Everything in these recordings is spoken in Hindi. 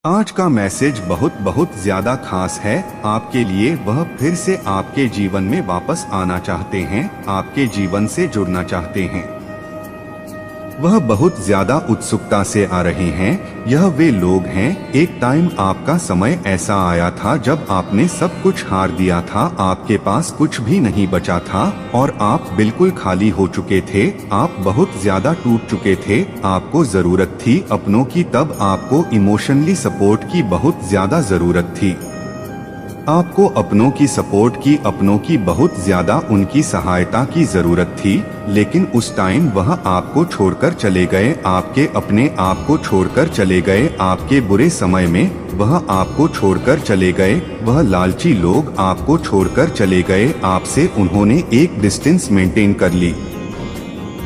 आज का मैसेज बहुत बहुत ज्यादा खास है आपके लिए। वह फिर से आपके जीवन में वापस आना चाहते हैं, आपके जीवन से जुड़ना चाहते हैं। वह बहुत ज्यादा उत्सुकता से आ रहे हैं। यह वे लोग हैं, एक टाइम आपका समय ऐसा आया था जब आपने सब कुछ हार दिया था, आपके पास कुछ भी नहीं बचा था और आप बिल्कुल खाली हो चुके थे। आप बहुत ज्यादा टूट चुके थे, आपको जरूरत थी अपनों की, तब आपको इमोशनली सपोर्ट की बहुत ज्यादा जरूरत थी। आपको अपनों की सपोर्ट की, अपनों की बहुत ज्यादा उनकी सहायता की जरूरत थी। लेकिन उस टाइम वह आपको छोड़कर चले गए, आपके अपने आप को छोड़कर चले गए। आपके बुरे समय में वह आपको छोड़कर चले गए। वह लालची लोग आपको छोड़कर चले गए, आपसे उन्होंने एक डिस्टेंस मेंटेन कर ली।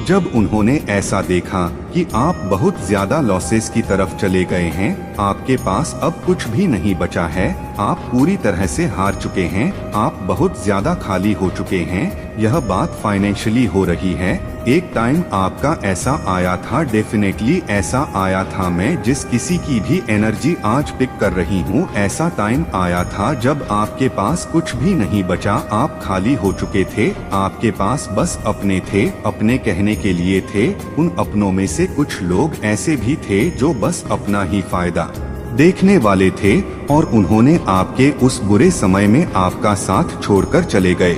जब उन्होंने ऐसा देखा कि आप बहुत ज्यादा लॉसेस की तरफ चले गए हैं, आपके पास अब कुछ भी नहीं बचा है, आप पूरी तरह से हार चुके हैं, आप बहुत ज्यादा खाली हो चुके हैं, यह बात फाइनेंशियली हो रही है। एक टाइम आपका ऐसा आया था, डेफिनेटली ऐसा आया था। मैं जिस किसी की भी एनर्जी आज पिक कर रही हूँ, ऐसा टाइम आया था जब आपके पास कुछ भी नहीं बचा, आप खाली हो चुके थे, आपके पास बस अपने थे, अपने कहने के लिए थे। उन अपनों में से कुछ लोग ऐसे भी थे जो बस अपना ही फायदा देखने वाले थे और उन्होंने आपके उस बुरे समय में आपका साथ छोड़कर चले गए।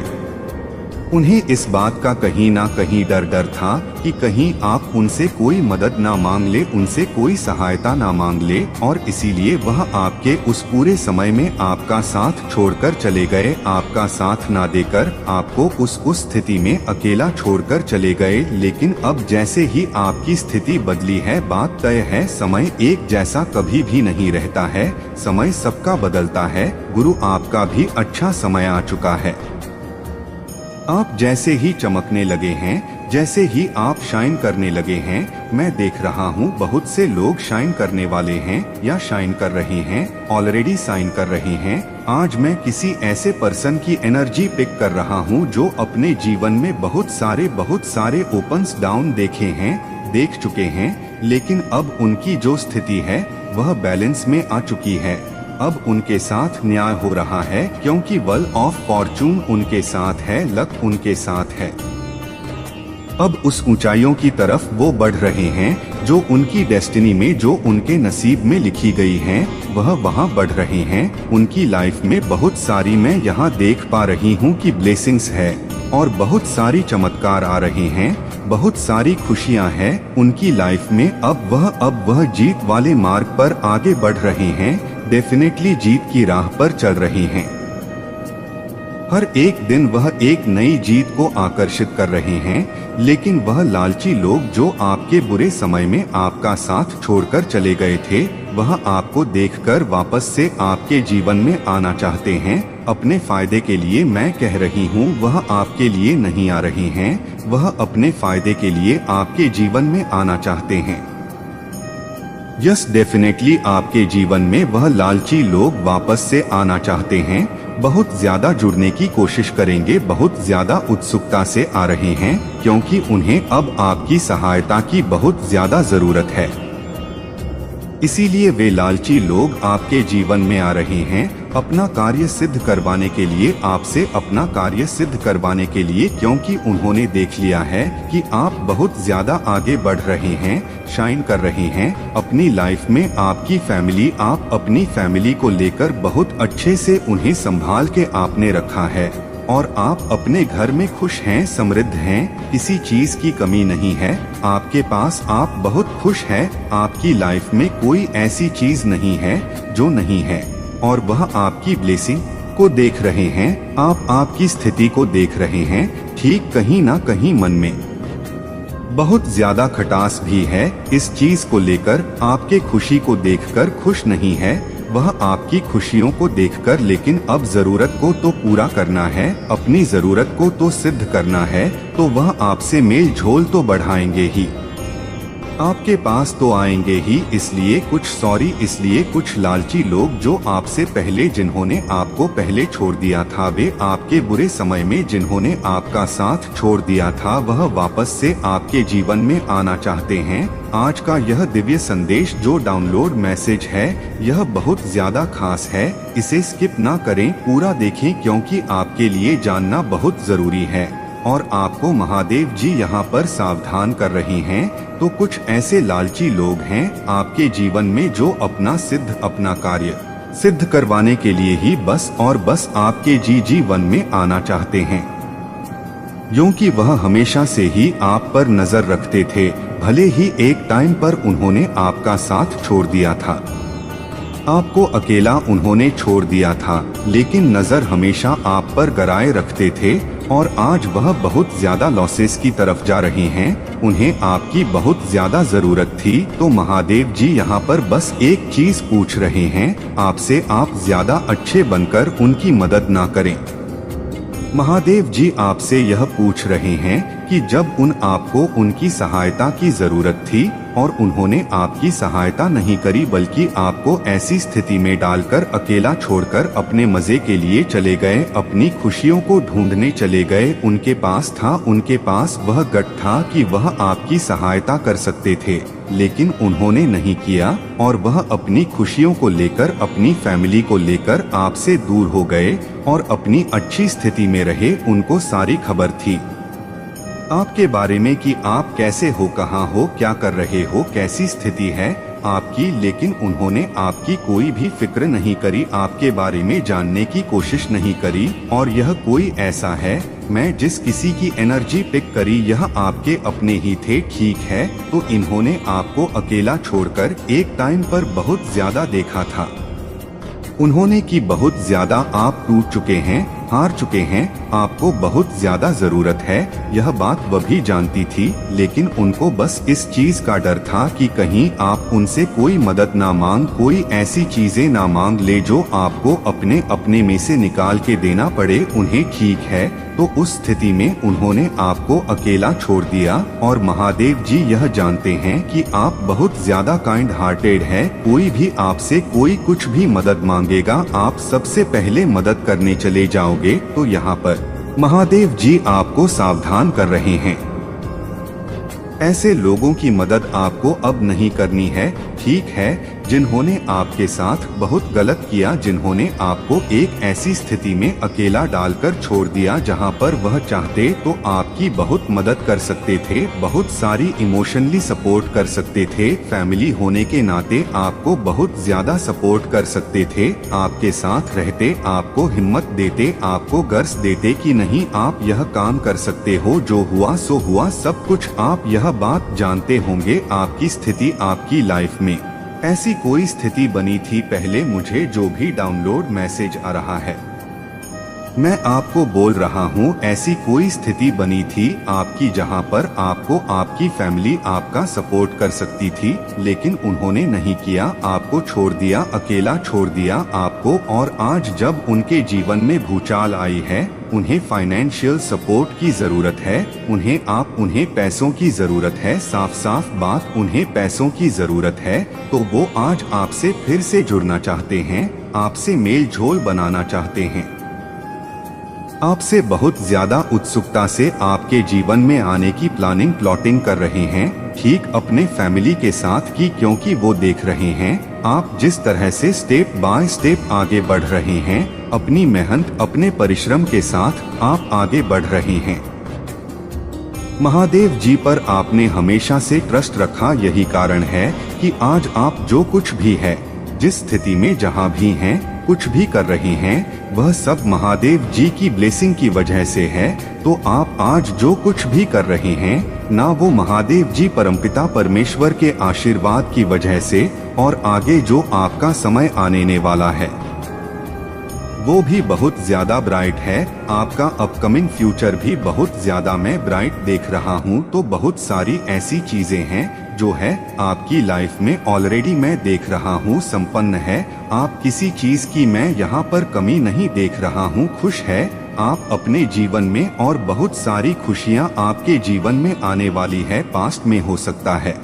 उन्हें इस बात का कहीं ना कहीं डर था कि कहीं आप उनसे कोई मदद ना मांग ले, उनसे कोई सहायता ना मांग ले, और इसीलिए वह आपके उस पूरे समय में आपका साथ छोड़कर चले गए, आपका साथ ना देकर आपको उस स्थिति में अकेला छोड़कर चले गए। लेकिन अब जैसे ही आपकी स्थिति बदली है, बात तय है, समय एक जैसा कभी भी नहीं रहता है, समय सबका बदलता है। गुरु आपका भी अच्छा समय आ चुका है। आप जैसे ही चमकने लगे हैं, जैसे ही आप शाइन करने लगे हैं, मैं देख रहा हूँ बहुत से लोग शाइन करने वाले हैं या शाइन कर रहे हैं, ऑलरेडी शाइन कर रहे हैं। आज मैं किसी ऐसे पर्सन की एनर्जी पिक कर रहा हूँ जो अपने जीवन में बहुत सारे ओपन्स डाउन देखे हैं, देख चुके हैं, लेकिन अब उनकी जो स्थिति है वह बैलेंस में आ चुकी है। अब उनके साथ न्याय हो रहा है, क्योंकि वेल ऑफ फॉर्चून उनके साथ है, लक उनके साथ है। अब उस ऊंचाइयों की तरफ वो बढ़ रहे हैं जो उनकी डेस्टिनी में, जो उनके नसीब में लिखी गई हैं, वह वहां बढ़ रहे हैं। उनकी लाइफ में बहुत सारी, मैं यहाँ देख पा रही हूँ कि ब्लेसिंग्स है और बहुत सारी चमत्कार आ रहे हैं, बहुत सारी खुशियाँ हैं उनकी लाइफ में। अब वह जीत वाले मार्ग पर आगे बढ़ रहे हैं, डेफिनेटली जीत की राह पर चल रहे हैं। हर एक दिन वह एक नई जीत को आकर्षित कर रहे हैं। लेकिन वह लालची लोग जो आपके बुरे समय में आपका साथ छोड़कर चले गए थे, वह आपको देखकर वापस से आपके जीवन में आना चाहते हैं। अपने फायदे के लिए मैं कह रही हूँ, वह आपके लिए नहीं आ रहे हैं, वह अपने फायदे के लिए आपके जीवन में आना चाहते हैं। यस, डेफिनेटली आपके जीवन में वह लालची लोग वापस से आना चाहते हैं, बहुत ज्यादा जुड़ने की कोशिश करेंगे, बहुत ज्यादा उत्सुकता से आ रहे हैं, क्योंकि उन्हें अब आपकी सहायता की बहुत ज्यादा जरूरत है। इसीलिए वे लालची लोग आपके जीवन में आ रहे हैं, अपना कार्य सिद्ध करवाने के लिए, आपसे अपना कार्य सिद्ध करवाने के लिए, क्योंकि उन्होंने देख लिया है कि आप बहुत ज्यादा आगे बढ़ रहे हैं, शाइन कर रहे हैं अपनी लाइफ में। आपकी फैमिली, आप अपनी फैमिली को लेकर बहुत अच्छे से उन्हें संभाल के आपने रखा है और आप अपने घर में खुश हैं, समृद्ध हैं, किसी चीज की कमी नहीं है आपके पास, आप बहुत खुश हैं। आपकी लाइफ में कोई ऐसी चीज नहीं है जो नहीं है, और वह आपकी ब्लेसिंग को देख रहे हैं, आप आपकी स्थिति को देख रहे हैं। ठीक कहीं ना कहीं मन में बहुत ज्यादा खटास भी है इस चीज को लेकर, आपके खुशी को देखकर खुश नहीं है वह, आपकी खुशियों को देखकर। लेकिन अब जरूरत को तो पूरा करना है, अपनी जरूरत को तो सिद्ध करना है, तो वह आपसे मेल झोल तो बढ़ाएंगे ही। आपके पास तो आएंगे ही, इसलिए कुछ सॉरी इसलिए कुछ लालची लोग जो आपसे पहले जिन्होंने आपको पहले छोड़ दिया था, वे आपके बुरे समय में जिन्होंने आपका साथ छोड़ दिया था, वह वापस से आपके जीवन में आना चाहते हैं। आज का यह दिव्य संदेश जो डाउनलोड मैसेज है, यह बहुत ज्यादा खास है। इसे स्किप ना करें, पूरा देखें, क्योंकि आपके लिए जानना बहुत जरूरी है। और आपको महादेव जी यहाँ पर सावधान कर रहे हैं। तो कुछ ऐसे लालची लोग हैं आपके जीवन में जो अपना कार्य सिद्ध करवाने के लिए ही बस और बस आपके जीवन में आना चाहते हैं, क्योंकि वह हमेशा से ही आप पर नजर रखते थे। भले ही एक टाइम पर उन्होंने आपका साथ छोड़ दिया था, आपको अकेला उन्होंने छोड़ दिया था, लेकिन नजर हमेशा आप पर गराए रखते थे। और आज वह बहुत ज्यादा लॉसेस की तरफ जा रहे हैं। उन्हें आपकी बहुत ज्यादा जरूरत थी। तो महादेव जी यहाँ पर बस एक चीज पूछ रहे हैं आपसे, आप ज्यादा अच्छे बनकर उनकी मदद ना करें। महादेव जी आपसे यह पूछ रहे हैं कि जब आपको उनकी सहायता की जरूरत थी और उन्होंने आपकी सहायता नहीं करी, बल्कि आपको ऐसी स्थिति में डालकर अकेला छोड़कर अपने मजे के लिए चले गए, अपनी खुशियों को ढूंढने चले गए। उनके पास वह गट था कि वह आपकी सहायता कर सकते थे, लेकिन उन्होंने नहीं किया और वह अपनी खुशियों को लेकर, अपनी फैमिली को लेकर आपसे दूर हो गए और अपनी अच्छी स्थिति में रहे। उनको सारी खबर थी आपके बारे में कि आप कैसे हो, कहाँ हो, क्या कर रहे हो, कैसी स्थिति है आपकी, लेकिन उन्होंने आपकी कोई भी फिक्र नहीं करी, आपके बारे में जानने की कोशिश नहीं करी। और यह कोई ऐसा है, मैं जिस किसी की एनर्जी पिक करी यह आपके अपने ही थे, ठीक है। तो इन्होंने आपको अकेला छोड़कर एक टाइम पर बहुत ज्यादा देखा था, उन्होंने कि बहुत ज्यादा आप टूट चुके हैं, हार चुके हैं, आपको बहुत ज्यादा जरूरत है। यह बात वह भी जानती थी, लेकिन उनको बस इस चीज का डर था कि कहीं आप उनसे कोई मदद ना मांग, कोई ऐसी चीजें ना मांग ले जो आपको अपने में से निकाल के देना पड़े उन्हें, ठीक है। तो उस स्थिति में उन्होंने आपको अकेला छोड़ दिया। और महादेव जी यह जानते हैं कि आप बहुत ज्यादा काइंड हार्टेड है। कोई भी आपसे कोई कुछ भी मदद मांगेगा, आप सबसे पहले मदद करने चले जाओगे। तो यहाँ पर महादेव जी आपको सावधान कर रहे हैं, ऐसे लोगों की मदद आपको अब नहीं करनी है, ठीक है। जिन्होंने आपके साथ बहुत गलत किया, जिन्होंने आपको एक ऐसी स्थिति में अकेला डालकर छोड़ दिया जहां पर वह चाहते तो आपकी बहुत मदद कर सकते थे, बहुत सारी इमोशनली सपोर्ट कर सकते थे, फैमिली होने के नाते आपको बहुत ज्यादा सपोर्ट कर सकते थे, आपके साथ रहते, आपको हिम्मत देते, आपको गर्स देते कि नहीं आप यह काम कर सकते हो, जो हुआ सो हुआ, सब कुछ आप यह बात जानते होंगे। आपकी स्थिति आपकी लाइफ में ऐसी कोई स्थिति बनी थी पहले, मुझे जो भी डाउनलोड मैसेज आ रहा है मैं आपको बोल रहा हूँ, ऐसी कोई स्थिति बनी थी आपकी जहाँ पर आपको आपकी फैमिली आपका सपोर्ट कर सकती थी, लेकिन उन्होंने नहीं किया, आपको छोड़ दिया, अकेला छोड़ दिया आपको। और आज जब उनके जीवन में भूचाल आई है, उन्हें फाइनेंशियल सपोर्ट की जरूरत है, उन्हें पैसों की जरूरत है, साफ साफ बात, उन्हें पैसों की जरूरत है। तो वो आज आपसे फिर से जुड़ना चाहते हैं, आपसे मेल झोल बनाना चाहते हैं, आपसे बहुत ज्यादा उत्सुकता से आपके जीवन में आने की प्लॉटिंग कर रहे हैं, ठीक अपने फैमिली के साथ की, क्योंकि वो देख रहे हैं आप जिस तरह से स्टेप बाय स्टेप आगे बढ़ रहे हैं, अपनी मेहनत, अपने परिश्रम के साथ आप आगे बढ़ रहे हैं। महादेव जी पर आपने हमेशा से ट्रस्ट रखा, यही कारण है कि आज आप जो कुछ भी है, जिस स्थिति में जहाँ भी हैं, कुछ भी कर रहे हैं, वह सब महादेव जी की ब्लेसिंग की वजह से है। तो आप आज जो कुछ भी कर रहे हैं, ना वो महादेव जी परमपिता परमेश्वर के आशीर्वाद की वजह से, और आगे जो आपका समय आने वाला है वो भी बहुत ज्यादा ब्राइट है। आपका अपकमिंग फ्यूचर भी बहुत ज्यादा मैं ब्राइट देख रहा हूँ। तो बहुत सारी ऐसी चीजें हैं जो है आपकी लाइफ में ऑलरेडी मैं देख रहा हूँ संपन्न है। आप किसी चीज की मैं यहाँ पर कमी नहीं देख रहा हूँ, खुश है आप अपने जीवन में, और बहुत सारी खुशियाँ आपके जीवन में आने वाली है, पास्ट में हो सकता है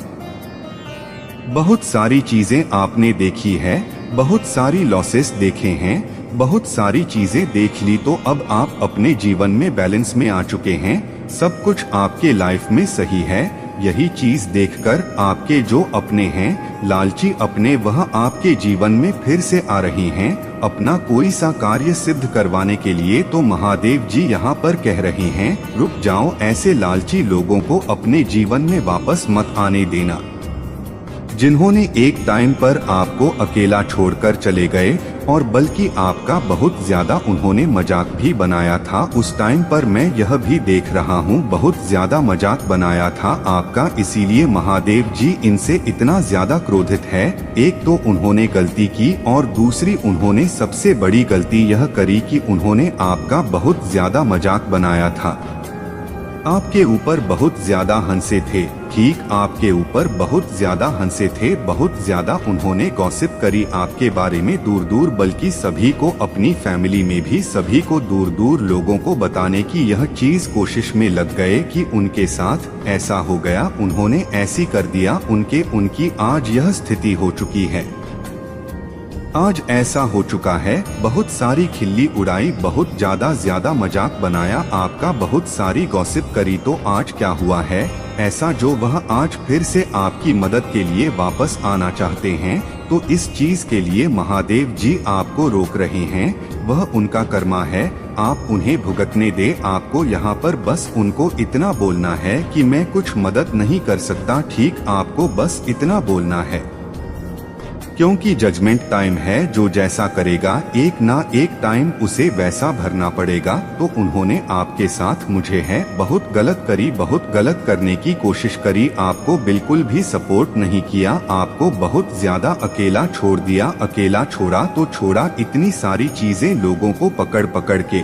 बहुत सारी चीजें आपने देखी है, बहुत सारी लॉसेस देखे हैं, बहुत सारी चीजें देख ली, तो अब आप अपने जीवन में बैलेंस में आ चुके हैं। सब कुछ आपके लाइफ में सही है। यही चीज देखकर आपके जो अपने हैं, लालची अपने, वह आपके जीवन में फिर से आ रही हैं, अपना कोई सा कार्य सिद्ध करवाने के लिए। तो महादेव जी यहाँ पर कह रहे हैं, रुक जाओ, ऐसे लालची लोगों को अपने जीवन में वापस मत आने देना। जिन्होंने एक टाइम पर आपको अकेला छोड़कर चले गए, और बल्कि आपका बहुत ज्यादा उन्होंने मजाक भी बनाया था। उस टाइम पर मैं यह भी देख रहा हूँ, बहुत ज्यादा मजाक बनाया था आपका, इसीलिए महादेव जी इनसे इतना ज्यादा क्रोधित है। एक तो उन्होंने गलती की, और दूसरी उन्होंने सबसे बड़ी गलती यह करी कि उन्होंने आपका बहुत ज्यादा मजाक बनाया था। आपके ऊपर बहुत ज्यादा हंसे थे, ठीक आपके ऊपर बहुत ज्यादा हंसे थे, बहुत ज्यादा उन्होंने गॉसिप करी आपके बारे में दूर दूर, बल्कि सभी को, अपनी फैमिली में भी सभी को, दूर दूर लोगों को बताने की यह चीज कोशिश में लग गए कि उनके साथ ऐसा हो गया, उन्होंने ऐसी कर दिया, उनकी आज यह स्थिति हो चुकी है। आज ऐसा हो चुका है, बहुत सारी खिल्ली उड़ाई, बहुत ज्यादा मजाक बनाया आपका, बहुत सारी गॉसिप करी, तो आज क्या हुआ है ऐसा जो वह आज फिर से आपकी मदद के लिए वापस आना चाहते हैं। तो इस चीज के लिए महादेव जी आपको रोक रहे हैं, वह उनका कर्मा है, आप उन्हें भुगतने दे। आपको यहाँ पर बस उनको इतना बोलना है कि मैं कुछ मदद नहीं कर सकता, ठीक, आपको बस इतना बोलना है, क्योंकि जजमेंट टाइम है, जो जैसा करेगा एक ना एक टाइम उसे वैसा भरना पड़ेगा। तो उन्होंने आपके साथ मुझे है बहुत गलत करी, बहुत गलत करने की कोशिश करी, आपको बिल्कुल भी सपोर्ट नहीं किया, आपको बहुत ज्यादा अकेला छोड़ दिया, अकेला छोड़ा तो छोड़ा, इतनी सारी चीजें लोगों को पकड़ पकड़ के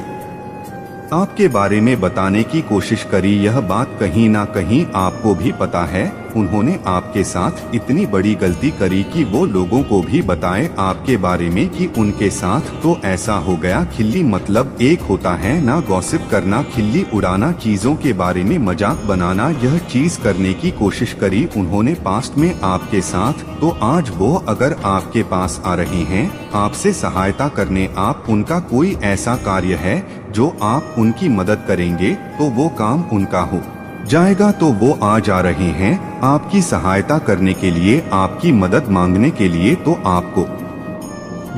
आपके बारे में बताने की कोशिश करी। यह बात कहीं ना कहीं आपको भी पता है, उन्होंने आपके साथ इतनी बड़ी गलती करी कि वो लोगों को भी बताए आपके बारे में कि उनके साथ तो ऐसा हो गया। खिल्ली मतलब एक होता है ना गॉसिप करना, खिल्ली उड़ाना, चीजों के बारे में मजाक बनाना, यह चीज करने की कोशिश करी उन्होंने पास्ट में आपके साथ। तो आज वो अगर आपके पास आ रहे हैं आपसे सहायता करने, आप उनका कोई ऐसा कार्य है जो आप उनकी मदद करेंगे तो वो काम उनका हो जाएगा, तो वो आज आ रहे हैं आपकी सहायता करने के लिए, आपकी मदद मांगने के लिए। तो आपको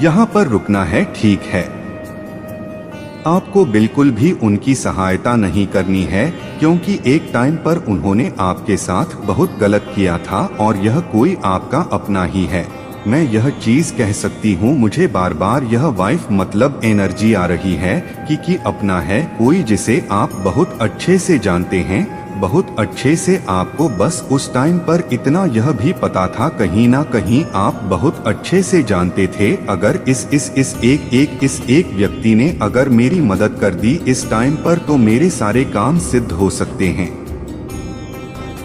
यहाँ पर रुकना है, ठीक है, आपको बिल्कुल भी उनकी सहायता नहीं करनी है, क्योंकि एक टाइम पर उन्होंने आपके साथ बहुत गलत किया था, और यह कोई आपका अपना ही है। मैं यह चीज कह सकती हूँ, मुझे बार बार यह वाइफ मतलब एनर्जी आ रही है कि अपना है, कोई जिसे आप बहुत अच्छे से जानते हैं, बहुत अच्छे से। आपको बस उस टाइम पर इतना यह भी पता था, कहीं ना कहीं आप बहुत अच्छे से जानते थे, अगर इस एक व्यक्ति ने अगर मेरी मदद कर दी इस टाइम पर, तो मेरे सारे काम सिद्ध हो सकते हैं,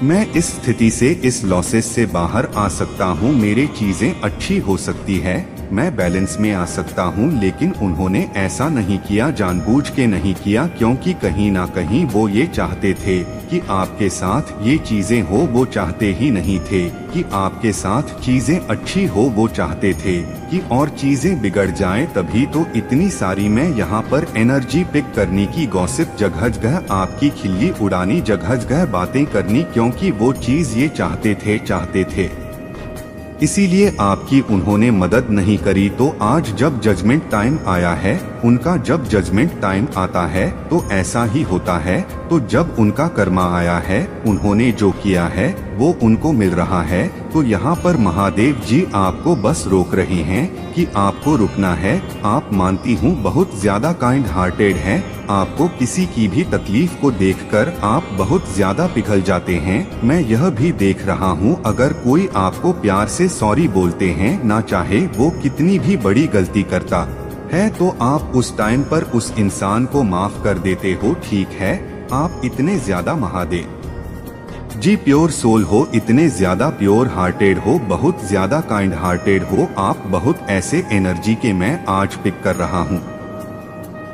मैं इस स्थिति से, इस लॉसेस से बाहर आ सकता हूँ, मेरी चीजें अच्छी हो सकती है, मैं बैलेंस में आ सकता हूँ। लेकिन उन्होंने ऐसा नहीं किया, जानबूझ के नहीं किया, क्योंकि कहीं ना कहीं वो ये चाहते थे कि आपके साथ ये चीजें हो, वो चाहते ही नहीं थे कि आपके साथ चीजें अच्छी हो, वो चाहते थे कि और चीजें बिगड़ जाएं। तभी तो इतनी सारी मैं यहाँ पर एनर्जी पिक करने की, गॉसिप, जगह जगह आपकी खिल्ली उड़ानी, जगह जगह बातें करनी, क्योंकि वो चीज ये चाहते थे, इसीलिए आपकी उन्होंने मदद नहीं करी। तो आज जब जजमेंट टाइम आया है उनका, जब जजमेंट टाइम आता है तो ऐसा ही होता है। तो जब उनका कर्मा आया है, उन्होंने जो किया है वो उनको मिल रहा है। तो यहाँ पर महादेव जी आपको बस रोक रहे हैं कि आपको रुकना है। आप, मानती हूँ, बहुत ज्यादा काइंड हार्टेड हैं, आपको किसी की भी तकलीफ को देखकर आप बहुत ज्यादा पिघल जाते हैं। मैं यह भी देख रहा हूँ, अगर कोई आपको प्यार से सॉरी बोलते हैं, ना चाहे वो कितनी भी बड़ी गलती करता है, तो आप उस टाइम पर उस इंसान को माफ कर देते हो, ठीक है। आप इतने ज्यादा महादेव जी प्योर सोल हो, इतने ज्यादा प्योर हार्टेड हो, बहुत ज्यादा काइंड हार्टेड हो, आप बहुत ऐसे एनर्जी के मैं आज पिक कर रहा हूँ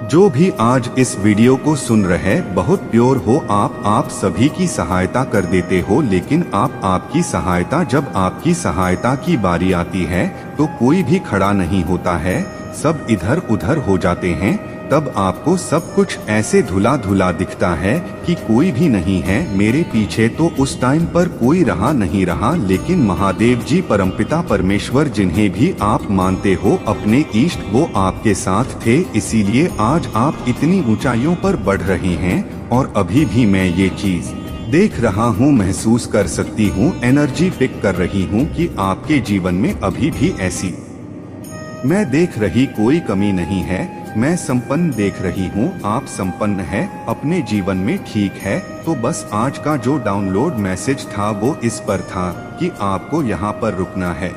जो भी आज इस वीडियो को सुन रहे बहुत प्योर हो, आप सभी की सहायता कर देते हो, लेकिन आपकी सहायता, जब आपकी सहायता की बारी आती है तो कोई भी खड़ा नहीं होता है, सब इधर उधर हो जाते हैं। तब आपको सब कुछ ऐसे धुला धुला दिखता है कि कोई भी नहीं है मेरे पीछे। तो उस टाइम पर कोई रहा नहीं रहा, लेकिन महादेव जी परमपिता परमेश्वर जिन्हें भी आप मानते हो अपने इष्ट, वो आपके साथ थे, इसीलिए आज आप इतनी ऊंचाइयों पर बढ़ रहे हैं। और अभी भी मैं ये चीज देख रहा हूँ, महसूस कर सकती हूँ, एनर्जी पिक कर रही हूँ कि आपके जीवन में अभी भी ऐसी मैं देख रही कोई कमी नहीं है। मैं संपन्न देख रही हूँ, आप संपन्न है अपने जीवन में, ठीक है। तो बस आज का जो डाउनलोड मैसेज था वो इस पर था कि आपको यहाँ पर रुकना है।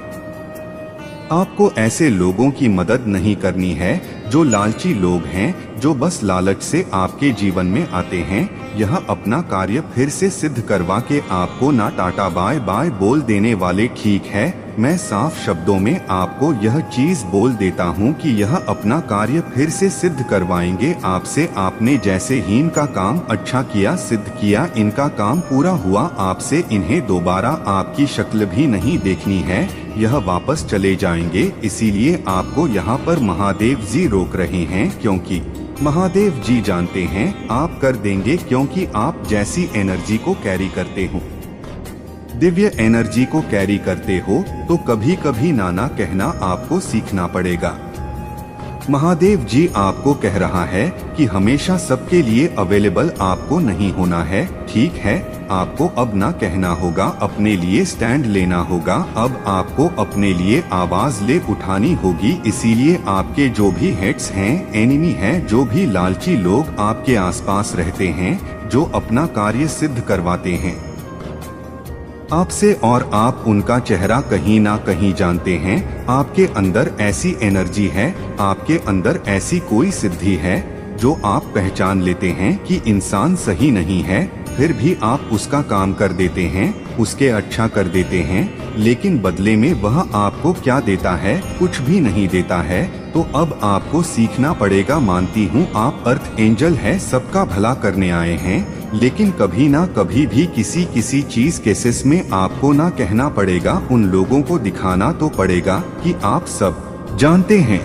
आपको ऐसे लोगों की मदद नहीं करनी है जो लालची लोग हैं, जो बस लालच से आपके जीवन में आते हैं। यह अपना कार्य फिर से सिद्ध करवा के आपको ना टाटा बाय बाय बोल देने वाले, ठीक है। मैं साफ शब्दों में आपको यह चीज बोल देता हूँ कि यह अपना कार्य फिर से सिद्ध करवाएंगे आपसे। आपने जैसे ही इनका काम अच्छा किया, सिद्ध किया, इनका काम पूरा हुआ, आपसे इन्हें दोबारा आपकी शक्ल भी नहीं देखनी है, यह वापस चले जाएंगे। इसीलिए आपको यहाँ पर महादेव जी रोक रहे हैं, क्योंकि महादेव जी जानते हैं आप कर देंगे, क्योंकि आप जैसी एनर्जी को कैरी करते हो, दिव्य एनर्जी को कैरी करते हो, तो कभी कभी नाना कहना आपको सीखना पड़ेगा। महादेव जी आपको कह रहा है कि हमेशा सबके लिए अवेलेबल आपको नहीं होना है, ठीक है। आपको अब ना कहना होगा, अपने लिए स्टैंड लेना होगा, अब आपको अपने लिए आवाज ले उठानी होगी। इसीलिए आपके जो भी हेट्स हैं, एनिमी हैं, जो भी लालची लोग आपके आसपास रहते हैं, जो अपना कार्य सिद्ध करवाते हैं आपसे, और आप उनका चेहरा कहीं ना कहीं जानते हैं, आपके अंदर ऐसी एनर्जी है, आपके अंदर ऐसी कोई सिद्धि है जो आप पहचान लेते हैं कि इंसान सही नहीं है, फिर भी आप उसका काम कर देते हैं, उसके अच्छा कर देते हैं, लेकिन बदले में वह आपको क्या देता है? कुछ भी नहीं देता है। तो अब आपको सीखना पड़ेगा। मानती हूँ आप अर्थ एंजल है, सबका भला करने आए हैं, लेकिन कभी ना कभी भी किसी चीज केसेस में आपको ना कहना पड़ेगा, उन लोगों को दिखाना तो पड़ेगा कि आप सब जानते हैं।